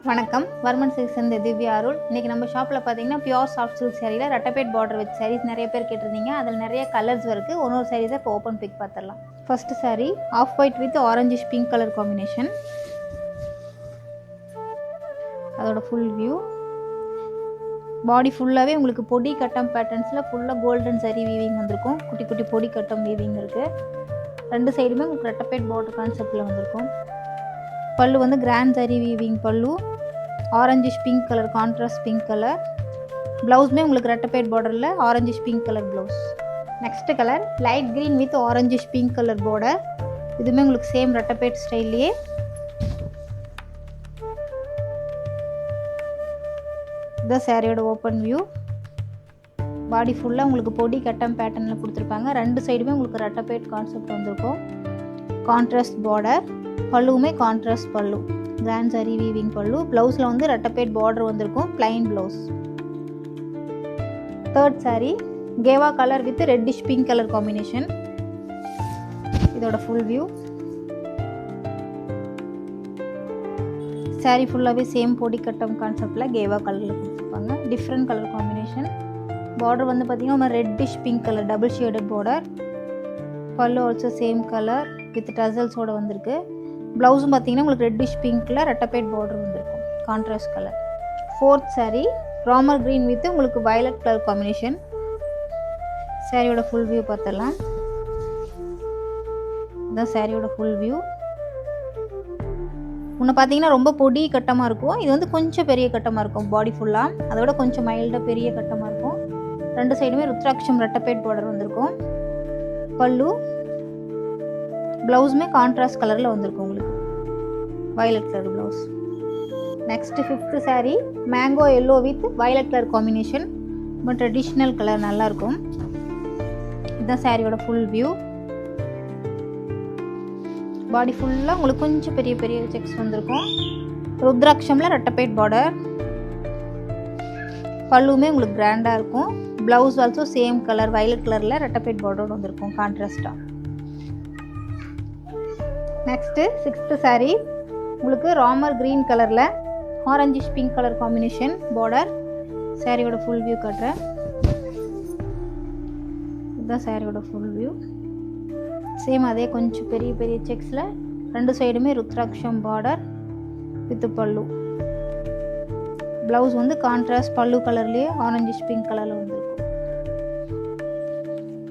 வணக்கம். வர்மன் சில்க்ஸ் இந்த திவ்யா அருள். இன்றைக்கி நம்ம ஷாப்பில் பார்த்தீங்கன்னா பியூர் சாஃப்ட் சில்க் சாரியில் ரெட்டப்பேட் பார்டர் வச்ச சாரீஸ் நிறைய பேர் கேட்டிருந்தீங்க. அதில் நிறைய கலர்ஸ் இருக்குது. ஒரு சாரீஸை இப்போ ஓப்பன் பிக் பார்த்துடலாம். First sari off white with orangish pink colour combination. அதோட ஃபுல் வியூ. பாடி ஃபுல்லாகவே உங்களுக்கு பொடி கட்டம் பேட்டர்ன்ஸில் ஃபுல்லாக கோல்டன் சரி வீவிங் வந்திருக்கும். குட்டி குட்டி பொடி கட்டம் வீவிங் இருக்குது. ரெண்டு சைடுமே உங்களுக்கு ரெட்டப்பேட் பார்டர் கான்செப்டில் வந்திருக்கும். பல்லு வந்து grand zari weaving pallu. Orangish pink colour contrast pink colour. ப்ளவுஸுமே உங்களுக்கு ரெட்டப்பேட் பார்டரில் orangish pink colour blouse. Next colour light green with orangish pink colour border. இதுவுமே உங்களுக்கு சேம் ரெட்டப்பேட் ஸ்டைல்லையே. இந்த சாரியோட ஓப்பன் வியூ. பாடி ஃபுல்லாக உங்களுக்கு பொடி கட்டம் பேட்டர்னில் கொடுத்துருப்பாங்க. ரெண்டு சைடுமே உங்களுக்கு ரெட்டப்பேட் கான்செப்ட் வந்திருக்கும். Contrast border. பல்லுவுமே contrast pallu. Grand zari weaving pallu. ப்ளவுஸில் வந்து ரெட்டப்பேட் பார்டர் வந்திருக்கும். Plain blouse. தேர்ட் சாரீ கேவா colour with reddish pink colour combination. இதோட ஃபுல் வியூ. சாரீ ஃபுல்லாகவே சேம் பொடி கட்டம் கான்செப்டில் கேவா கலரில் கொடுத்துருப்பாங்க. Different colour combination. பார்டர் வந்து பார்த்திங்கன்னா reddish pink colour double shaded border. பல்லு ஆல்சோ சேம் கலர் வித் டசல்ஸோடு வந்திருக்கு. ப்ளவுஸும் பார்த்தீங்கன்னா உங்களுக்கு ரெட்டிஷ் பிங்க்கில் ரெட்டப்பேட் பார்டர் வந்திருக்கும். Contrast colour. Fourth sari Ramar green with உங்களுக்கு வயலட் கலர் காம்பினேஷன். சாரியோட ஃபுல் வியூ பார்த்துடலாம். இதுதான் சாரியோட ஃபுல் வியூ. ஒன்று பார்த்தீங்கன்னா ரொம்ப பொடி கட்டமாக இருக்கும். இது வந்து கொஞ்சம் பெரிய கட்டமாக இருக்கும். பாடி ஃபுல்லாக அதோட கொஞ்சம் மைல்டாக பெரிய கட்டமாக இருக்கும். ரெண்டு சைடுமே ருத்ராட்சம் ரெட்டப்பேட் பார்டர் வந்திருக்கும். பல்லு. ப்ளவுஸுமே கான்ட்ராஸ்ட் கலரில் வந்திருக்கும் உங்களுக்கு. Violet colour blouse. Next fifth sari mango yellow with violet colour combination. ரொம்ப ட்ரெடிஷ்னல் கலர் நல்லாயிருக்கும். இதுதான் சாரியோட ஃபுல் வியூ. பாடி ஃபுல்லாக உங்களுக்கு கொஞ்சம் பெரிய பெரிய செக்ஸ் வந்திருக்கும். ருத்ராட்சமில் ரெட்டப்பேட் பார்டர். பல்லுமே உங்களுக்கு கிராண்டாக இருக்கும். Blouse also same colour violet கலரில் ரெட்டப்பேட் பார்டரோடு வந்திருக்கும் கான்ட்ராஸ்டாக. நெக்ஸ்ட்டு சிக்ஸ்த்து சாரீ உங்களுக்கு ராமர் க்ரீன் கலரில் orangish pink colour combination border. சாரியோட ஃபுல் வியூ காட்டுறேன். இதுதான் சாரியோட ஃபுல் வியூ. சேம் அதே கொஞ்சம் பெரிய பெரிய செக்ஸில் ரெண்டு சைடுமே ருத்ராட்சம் பார்டர் வித் பல்லு. ப்ளவுஸ் வந்து கான்ட்ராஸ்ட் பல்லு கலர்லேயே ஆரஞ்சிஷ் பிங்க் கலரில் வந்துருக்கும்.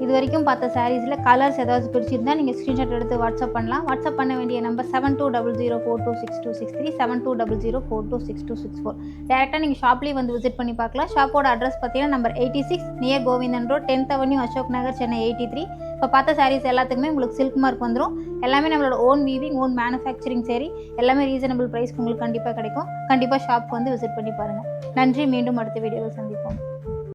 இது வரைக்கும் பார்த்த சாரீஸில் கலர்ஸ் ஏதாவது பிடிச்சிருந்தா நீங்கள் ஸ்க்ரீன்ஷாட் எடுத்து வாட்ஸ்அப் பண்ணலாம். வாட்ஸ்அப் பண்ண வேண்டிய நம்பர் 7200426263 7200426264. டேரெக்டாக நீங்கள் ஷாப்லேயே வந்து விசிட் பண்ணி பார்க்கலாம். ஷாப்போட அட்ரஸ் பார்த்தீங்கன்னா number 86 near Govindan road 10th avenue Ashok Nagar Chennai 83. இப்போ பார்த்த சாரீஸ் எல்லாத்துக்குமே உங்களுக்கு சில்க் மார்க் வந்துடும். எல்லாமே நம்மளோட own weaving own manufacturing sari. எல்லாமே ரீசனபிள் ப்ரைஸ்க்கு உங்களுக்கு கண்டிப்பாக கிடைக்கும். கண்டிப்பாக ஷாப்க்கு வந்து விசிட் பண்ணி பாருங்கள். நன்றி. மீண்டும் அடுத்த வீடியோவில் சந்திப்போம்.